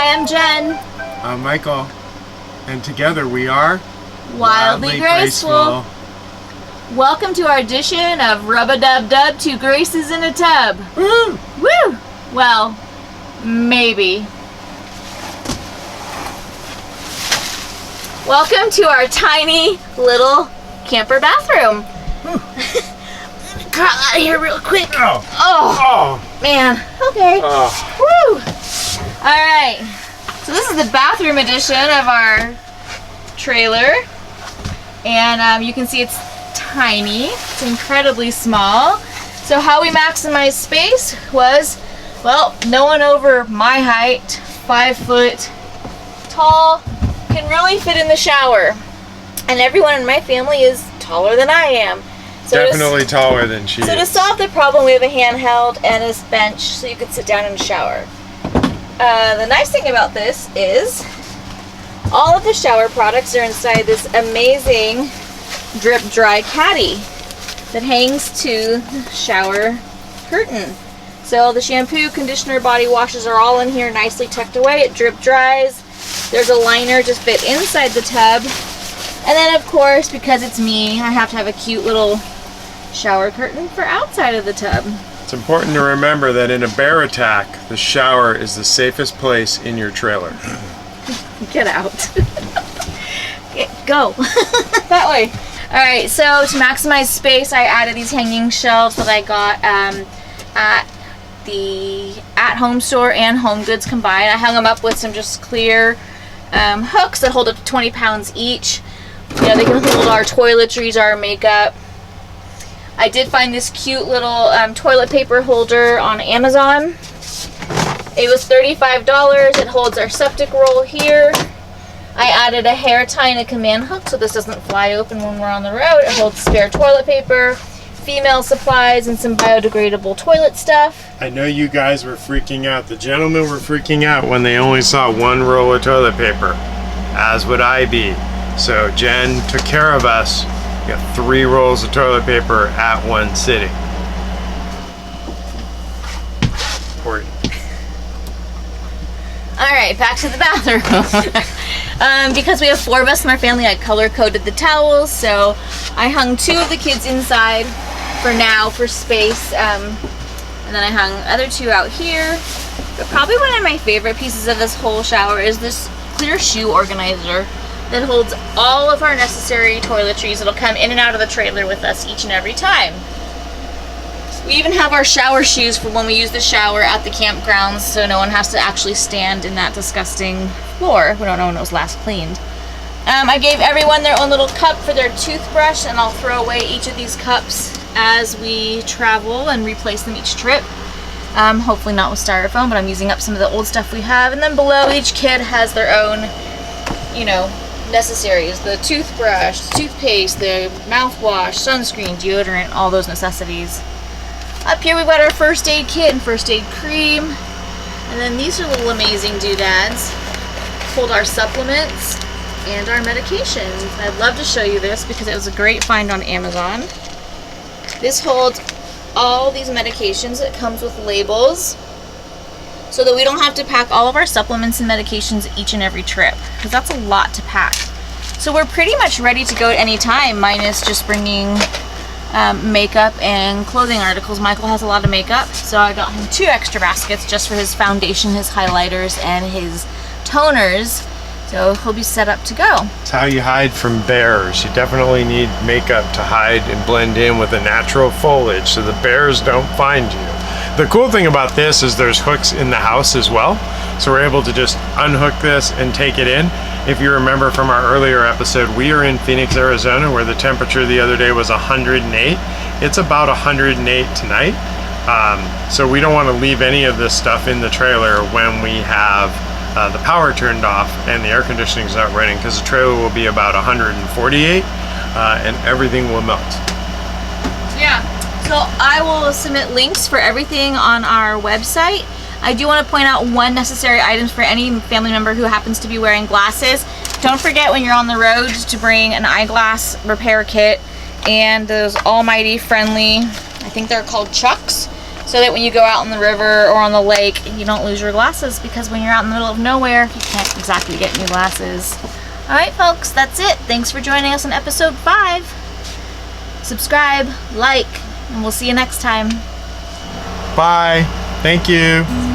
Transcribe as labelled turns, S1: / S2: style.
S1: Hi, I'm Jen.
S2: I'm Michael, and together we are
S1: Wildly Graceful. Welcome to our edition of Rub-a-Dub-Dub, Two Graces in a Tub.
S2: Woo!
S1: Woo! Well, maybe. Welcome to our tiny little camper bathroom. Crawl out of here real quick. Oh, man. Okay. Woo! Alright. So this is the bathroom edition of our trailer. And you can see it's tiny. It's incredibly small. So how we maximize space was, well, no one over my height, 5 foot tall, can really fit in the shower. And everyone in my family is taller than I am. So
S2: Definitely taller than she is.
S1: So to solve the problem, we have a handheld and a bench so you can sit down and shower. The nice thing about this is all of the shower products are inside this amazing drip Dry Caddy that hangs to the shower curtain. So the shampoo, conditioner, body washes are all in here nicely tucked away. It drip dries. There's a liner just fit inside the tub. And then of course, because it's me, I have to have a cute little shower curtain for outside of the tub.
S2: It's important to remember that in a bear attack, the shower is the safest place in your trailer.
S1: Get out. Go. That way. Alright, so to maximize space, I added these hanging shelves that I got at the at-home store and Home Goods combined. I hung them up with some just clear hooks that hold up to 20 pounds each. You know, they can hold our toiletries, our makeup. I did find this cute little toilet paper holder on Amazon. It was $35. It holds our septic roll here. I added a hair tie and a command hook so this doesn't fly open when we're on the road. It holds spare toilet paper, female supplies, and some biodegradable toilet stuff.
S2: I know you guys were freaking out. The gentlemen were freaking out when they only saw one roll of toilet paper, as would I be. So Jen took care of us. We got 3 rolls of toilet paper at one sitting.
S1: Alright, back to the bathroom. Because we have 4 of us in our family, I color-coded the towels, so I hung 2 of the kids inside for now for space, and then I hung other 2 out here. But probably one of my favorite pieces of this whole shower is this clear shoe organizer that holds all of our necessary toiletries. It'll come in and out of the trailer with us each and every time. We even have our shower shoes for when we use the shower at the campgrounds, so no one has to actually stand in that disgusting floor. We don't know when it was last cleaned. I gave everyone their own little cup for their toothbrush, and I'll throw away each of these cups as we travel and replace them each trip. Hopefully not with styrofoam, but I'm using up some of the old stuff we have. And then below, each kid has their own, you know, necessaries. The toothbrush, the toothpaste, the mouthwash, sunscreen, deodorant, all those necessities. Up here we've got our first aid kit and first aid cream. And then these are little amazing doodads. Hold our supplements and our medications. I'd love to show you this because it was a great find on Amazon. This holds all these medications. It comes with labels so that we don't have to pack all of our supplements and medications each and every trip, because that's a lot to pack. So we're pretty much ready to go at any time, minus just bringing makeup and clothing articles. Michael has a lot of makeup, so I got him 2 extra baskets just for his foundation, his highlighters, and his toners. So he'll be set up to go.
S2: It's how you hide from bears. You definitely need makeup to hide and blend in with the natural foliage so the bears don't find you. The cool thing about this is there's hooks in the house as well. So we're able to just unhook this and take it in. If you remember from our earlier episode, we are in Phoenix, Arizona, where the temperature the other day was 108. It's about 108 tonight. So we don't want to leave any of this stuff in the trailer when we have the power turned off and the air conditioning is not running, because the trailer will be about 148 and everything will melt.
S1: Yeah, so I will submit links for everything on our website. I do want to point out one necessary item for any family member who happens to be wearing glasses. Don't forget when you're on the road to bring an eyeglass repair kit and those almighty friendly, I think they're called chucks. so that when you go out on the river or on the lake, you don't lose your glasses, because when you're out in the middle of nowhere, you can't exactly get new glasses. Alright folks, that's it. Thanks for joining us on episode 5. Subscribe, like, and we'll see you next time.
S2: Bye. Thank you.